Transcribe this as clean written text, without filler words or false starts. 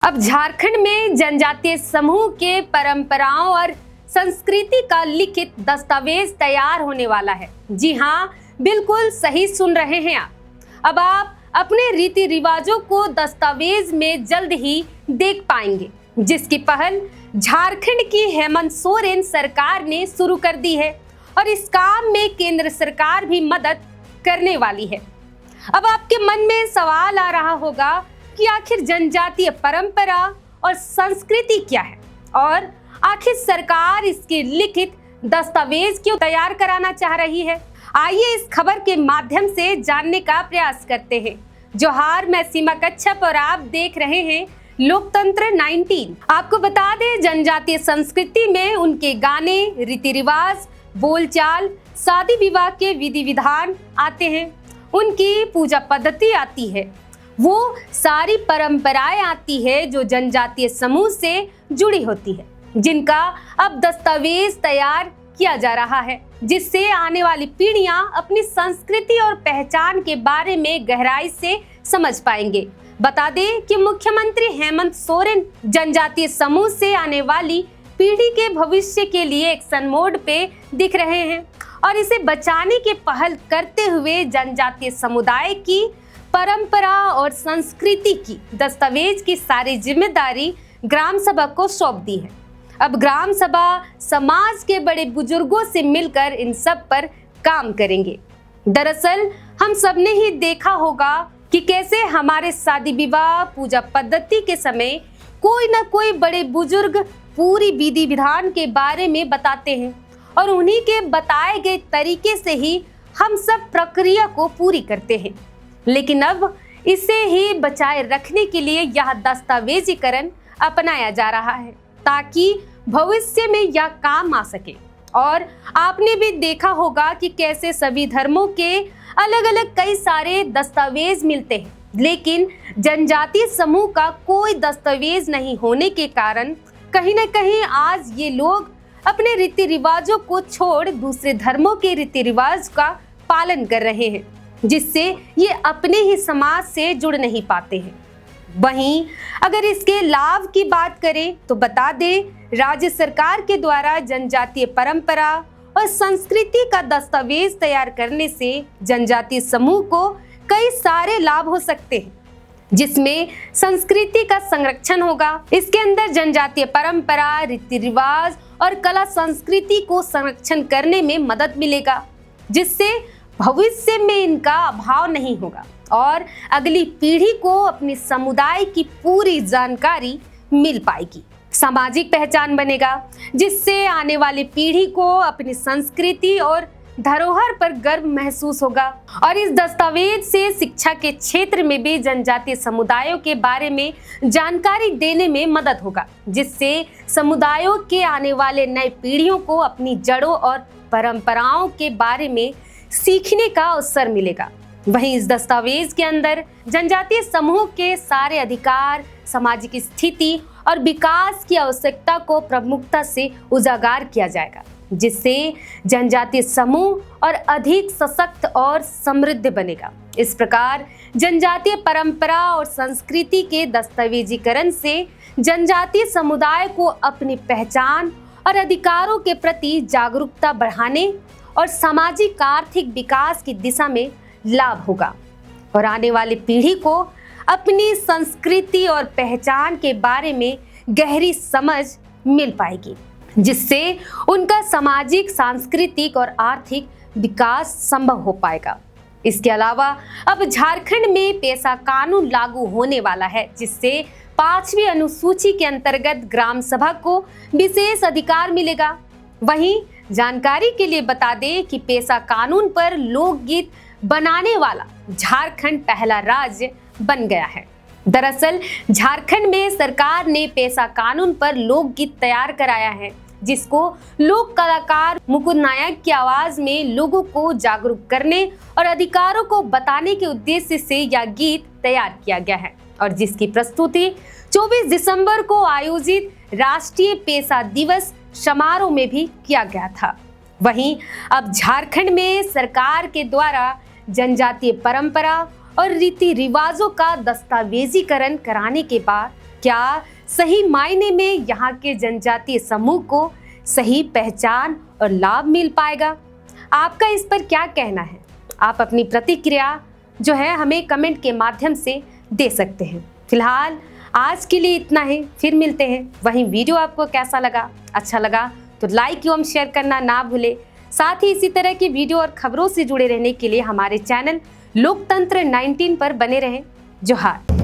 अब झारखंड में जनजातीय समूह के परंपराओं और संस्कृति का लिखित दस्तावेज तैयार होने वाला है। जी हाँ, बिल्कुल सही सुन रहे हैं आप। अब आप अपने रीति रिवाजों को दस्तावेज में जल्द ही देख पाएंगे, जिसकी पहल झारखंड की हेमंत सोरेन सरकार ने शुरू कर दी है और इस काम में केंद्र सरकार भी मदद करने वाली है। अब आपके मन में सवाल आ रहा होगा कि आखिर जनजातीय परंपरा और संस्कृति क्या है और आखिर सरकार इसके लिखित दस्तावेज क्यों तैयार कराना चाह रही है। आइए इस खबर के माध्यम से जानने का प्रयास करते हैं। जोहार, मैं सीमा कच्छप और आप देख रहे हैं लोकतंत्र 19। आपको बता दें, जनजातीय संस्कृति में उनके गाने, रीति रिवाज, बोलचाल, शादी विवाह के विधि विधान आते हैं, उनकी पूजा पद्धति आती है, वो सारी परंपराएं आती है जो जनजातीय समूह से जुड़ी होती है, जिनका अब दस्तावेज तैयार किया जा रहा है, जिससे आने वाली पीढ़ियां अपनी संस्कृति और पहचान के बारे में गहराई से समझ पाएंगे। बता दें कि मुख्यमंत्री हेमंत सोरेन जनजातीय समूह से आने वाली पीढ़ी के भविष्य के लिए एक्शन मोड पे दिख रहे हैं और इसे बचाने की पहल करते हुए जनजातीय समुदाय की परंपरा और संस्कृति की दस्तावेज की सारी जिम्मेदारी ग्राम सभा को सौंप दी है। अब ग्राम सभा समाज के बड़े बुजुर्गों से मिलकर इन सब पर काम करेंगे। दरअसल हम सबने ही देखा होगा कि कैसे हमारे शादी विवाह पूजा पद्धति के समय कोई ना कोई बड़े बुजुर्ग पूरी विधि विधान के बारे में बताते हैं और उन्हीं के बताए गए तरीके से ही हम सब प्रक्रिया को पूरी करते हैं। लेकिन अब इसे ही बचाए रखने के लिए यह दस्तावेजीकरण अपनाया जा रहा है ताकि भविष्य में यह काम आ सके। और आपने भी देखा होगा कि कैसे सभी धर्मों के अलग अलग कई सारे दस्तावेज मिलते हैं, लेकिन जनजातीय समूह का कोई दस्तावेज नहीं होने के कारण कहीं न कहीं आज ये लोग अपने रीति रिवाजों को छोड़ दूसरे धर्मों के रीति रिवाज का पालन कर रहे हैं, जिससे ये अपने ही समाज से जुड़ नहीं पाते हैं। वहीं अगर इसके लाभ की बात करें तो बता दें, राज्य सरकार के द्वारा जनजातीय परंपरा और संस्कृति का दस्तावेज तैयार करने से जनजातीय समूह को कई सारे लाभ हो सकते हैं, जिसमें संस्कृति का संरक्षण होगा। इसके अंदर जनजातीय परंपरा, रीति रिवाज और कला संस्कृति को संरक्षण करने में मदद मिलेगा, जिससे भविष्य में इनका अभाव नहीं होगा और अगली पीढ़ी को अपने समुदाय की पूरी जानकारी मिल पाएगी। सामाजिक पहचान बनेगा, जिससे आने वाली पीढ़ी को अपनी संस्कृति और धरोहर पर गर्व महसूस होगा। और इस दस्तावेज से शिक्षा के क्षेत्र में भी जनजातीय समुदायों के बारे में जानकारी देने में मदद होगा, जिससे समुदायों के आने वाले नए पीढ़ियों को अपनी जड़ों और परंपराओं के बारे में सीखने का अवसर मिलेगा। वहीं इस दस्तावेज के अंदर जनजातीय समूह के सारे अधिकार, सामाजिक स्थिति और विकास की आवश्यकता को प्रमुखता से उजागर किया जाएगा, जिससे जनजातीय समूह और अधिक सशक्त और समृद्ध बनेगा। इस प्रकार जनजातीय परंपरा और संस्कृति के दस्तावेजीकरण से जनजातीय समुदाय को अपनी पहचान और अधिकारों के प्रति जागरूकता बढ़ाने और सामाजिक आर्थिक विकास की दिशा में लाभ होगा और आने वाली पीढ़ी को अपनी संस्कृति और पहचान के बारे में गहरी समझ मिल पाएगी, जिससे उनका सामाजिक, सांस्कृतिक और आर्थिक विकास संभव हो पाएगा। इसके अलावा अब झारखंड में पेशा कानून लागू होने वाला है, जिससे 5वीं अनुसूची के अंतर्गत ग्राम सभा को विशेष अधिकार मिलेगा। वहीं जानकारी के लिए बता दें कि पेशा कानून पर लोकगीत बनाने वाला झारखंड पहला राज्य बन गया है। दरअसल झारखंड में सरकार ने पेशा कानून पर लोकगीत तैयार कराया है, जिसको लोक कलाकार मुकुंद नायक की आवाज में लोगों को जागरूक करने और अधिकारों को बताने के उद्देश्य से यह गीत तैयार किया गया है और जिसकी प्रस्तुति 24 दिसंबर को आयोजित राष्ट्रीय पेशा दिवस समारोह में भी किया गया था। वहीं अब झारखंड में सरकार के द्वारा जनजातीय परंपरा और रीति रिवाजों का दस्तावेजीकरण कराने के बाद क्या सही मायने में यहाँ के जनजातीय समूह को सही पहचान और लाभ मिल पाएगा? आपका इस पर क्या कहना है? आप अपनी प्रतिक्रिया जो है हमें कमेंट के माध्यम से दे सकते हैं। फिलहाल आज के लिए इतना ही, फिर मिलते हैं। वहीं वीडियो आपको कैसा लगा? अच्छा लगा तो लाइक एवं शेयर करना ना भूले। साथ ही इसी तरह की वीडियो और खबरों से जुड़े रहने के लिए हमारे चैनल लोकतंत्र 19 पर बने रहें। जोहार।